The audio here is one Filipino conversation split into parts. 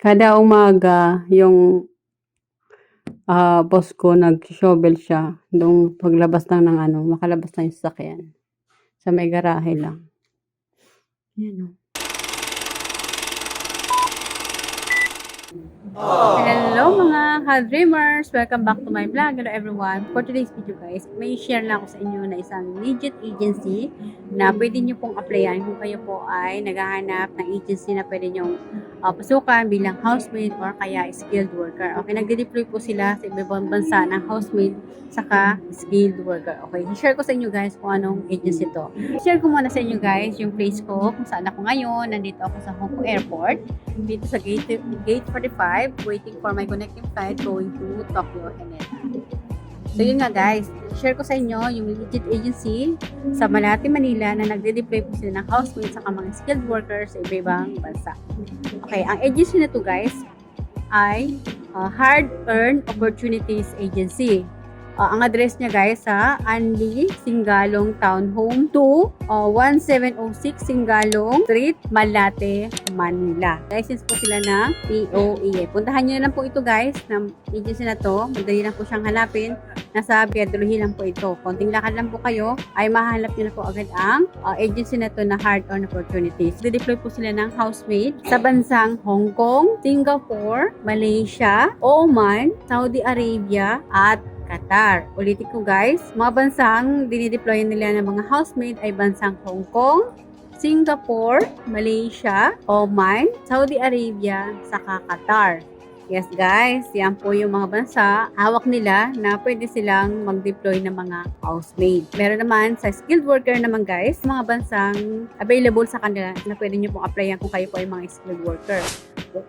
Kada umaga yung, boss ko nag-shovel siya nung paglabas lang ng ano, makalabas na yung sasakyan. Sa may garahe lang. Yan o. Hello mga ka-dreamers! Welcome back to my vlog. Hello everyone! For today's video guys, may share lang ako sa inyo na isang legit agency na pwede nyo pong applyan kung kayo po ay naghahanap ng agency na pwede nyo pasukan bilang housemaid or kaya skilled worker. Okay, nagde-deploy po sila sa ibang bansa ng housemaid saka skilled worker. Okay, i-share ko sa inyo guys kung anong agency to. I-share ko muna sa inyo guys yung place ko kung saan ako ngayon. Nandito ako sa Hong Kong Airport. Dito sa gate 45, waiting for my connecting flight going to Tokyo, Haneda. So yun nga guys, share ko sa inyo yung legit agency sa Malate, Manila na nagde-deploy po sila ng housemaid sa mga skilled workers sa iba-ibang bansa. Okay, ang agency na to guys ay Hard Earned Opportunities Agency. Ang address niya guys sa Anli, Singalong Town Home 2, 1706 Singalong Street, Malate, Manila. License po sila ng POEA. Puntahan niyo na lang po ito guys, ng agency na to. Madali lang po siyang hanapin. Nasa Pedro Hill lang po ito. Konting lakad lang po kayo, ay mahanap niyo na po agad ang agency na to na Hard Earned Opportunities. Deploy po sila ng housemaid sa bansang Hong Kong, Singapore, Malaysia, Oman, Saudi Arabia, at Qatar. Ulitin ko guys, mga bansang dinideploy nila ng mga housemaid ay bansang Hong Kong, Singapore, Malaysia, Oman, Saudi Arabia, saka Qatar. Yes guys, yan po yung mga bansa hawak nila na pwede silang mag-deploy ng mga housemaid. Meron naman sa skilled worker naman guys, mga bansang available sa kanila na pwede nyo pong applyan kung kayo po ay mga skilled worker.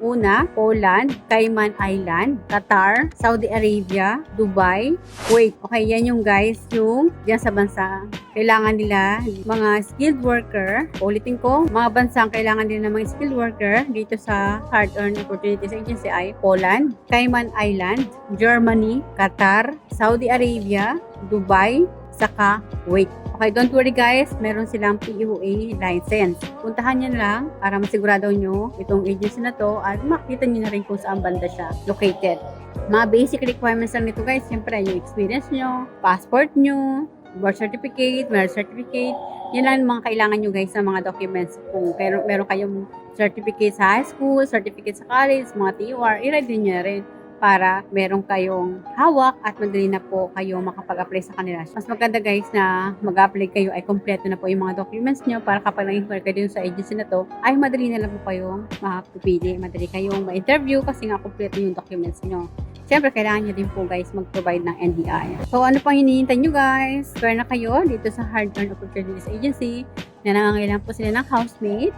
Una, Poland, Cayman Island, Qatar, Saudi Arabia, Dubai, Kuwait. Okay, yan yung guys, yung dyan sa bansa. Kailangan nila mga skilled worker. Ulitin ko, mga bansang kailangan nila ng mga skilled worker dito sa Hard Earned Opportunities Agency ay Poland, Cayman Island, Germany, Qatar, Saudi Arabia, Dubai, saka Kuwait. Okay, don't worry guys, meron silang POA license. Puntahan nyo lang para masigurado nyo itong agency na to at makita nyo na rin kung saan banda siya located. Mga basic requirements lang nito guys, siyempre yung experience nyo, passport nyo, birth certificate, marriage certificate, yan lang mga kailangan nyo guys sa mga documents. Kung meron kayong certificate sa high school, certificate sa college, mga TUR, i-ready nyo na rin para meron kayong hawak at madali na po kayo makapag-apply sa kanila. Mas maganda guys na mag-apply kayo ay kompleto na po yung mga documents nyo para kapag nag-inquire kayo sa agency na to ay madali na lang po kayong makapipili. Madali kayong ma-interview kasi nga kompleto yung documents nyo. Siyempre, kailangan nyo din po guys mag-provide ng NBI. So, ano pang hinihintay nyo guys? Square na kayo dito sa Hard Earned Opportunities Agency na nangangailangan po sila ng housemaid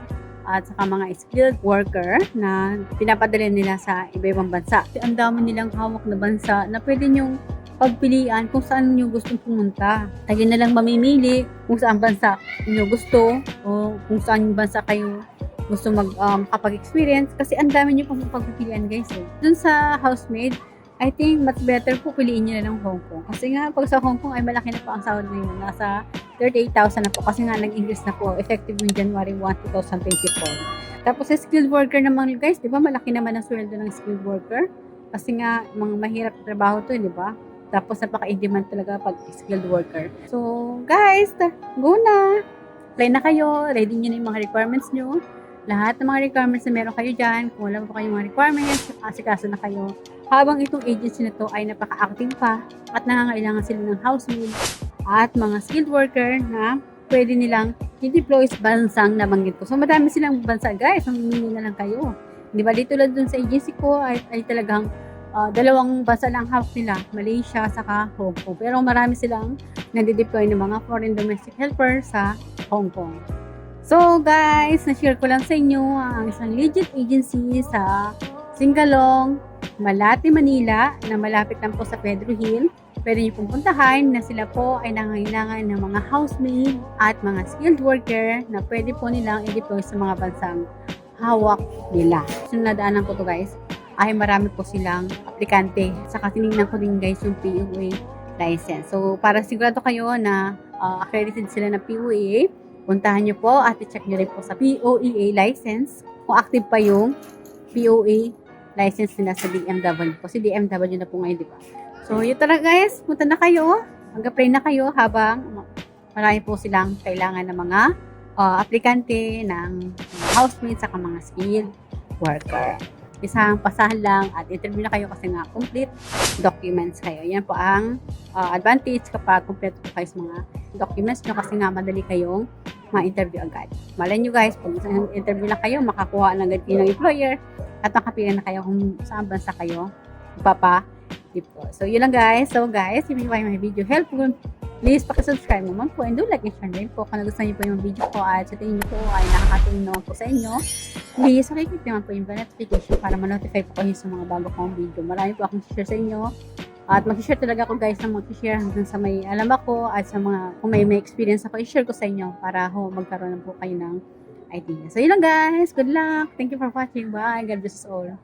at saka mga skilled worker na pinapadala nila sa iba-ibang bansa. Ang dami nilang hawak na bansa na pwede nyong pagpilian kung saan nyo gustong pumunta. Kayo na lang mamimili kung saan bansa nyo gusto o kung saan bansa kayo gusto makapag-experience kasi ang dami nyo pang pagpipilian guys. Dun sa housemaid, I think much better po piliin nyo na ng Hong Kong. Kasi nga, pag sa Hong Kong ay malaki na po ang sahod ngayon. Nasa 38,000 na po kasi nga nag-increase na po. Effective yung January 1, 2024. Tapos sa skilled worker naman guys, di ba malaki naman ang sweldo ng skilled worker? Kasi nga, mga mahirap trabaho to, di ba? Tapos napaka-in-demand talaga pag skilled worker. So, guys, go na! Apply na kayo, ready nyo na yung mga requirements nyo. Lahat ng mga requirements na meron kayo dyan, kung wala pa kayong mga requirements, asikaso na kayo. Habang itong agency na to ay napaka-active pa at nangangailangan sila ng housemaid at mga skilled worker na pwede nilang i-deploy sa bansang nabanggit ko. So, madami silang bansa guys, mamimili na lang kayo. Di ba, dito lang dun sa agency ko ay talagang dalawang bansa lang hawak nila, Malaysia saka Hong Kong. Pero marami silang nade-deploy ng mga foreign domestic helper sa Hong Kong. So guys, na-share ko lang sa inyo ang isang legit agency sa Singalong, Malate, Manila na malapit lang po sa Pedro Hill. Pwede niyo pong puntahan na sila po ay nangangailangan ng mga housemaid at mga skilled worker na pwede po nilang i-deploy sa mga bansang hawak nila. So nadaanan ko to guys, ay marami po silang aplikante. Saka tinignan ko din guys yung POA license. So para sigurado kayo na accredited sila na POA, puntahan nyo po at i-check nyo rin po sa POEA license kung active pa yung POA license nila sa DMW. Kasi DMW na po ngayon, di ba? So, yun talaga guys. Punta na kayo. Mag-apply na kayo habang marami po silang kailangan ng mga aplikante ng mga housemates saka mga skilled worker. Isang pasahan lang at interview na kayo kasi nga complete documents kayo. Yan po ang advantage kapag complete po kayo sa mga documents nyo kasi nga madali kayong ma-interview agad. Malay nyo guys, pag isang interview lang kayo, makakuha na agad kayo ng employer at makapili na kayo kung saan bansa kayo ipapa-deploy. So, yun lang guys. So guys, if you find my video helpful, please pakisubscribe naman po and do like and share din po kung nagustuhan niyo po yung video ko at sa tingin niyo po ay nakakatulong naman po sa inyo. Please, pakiclick naman po yung notification para ma-notify po kayo sa mga bago kong video. Marami po akong share sa inyo. At mag-share talaga ako guys na mag-share hanggang sa may alam ako at sa mga kung may experience ako, i-share ko sa inyo para magkaroon na po kayo ng idea. So yun lang guys. Good luck. Thank you for watching. Bye. God bless us all.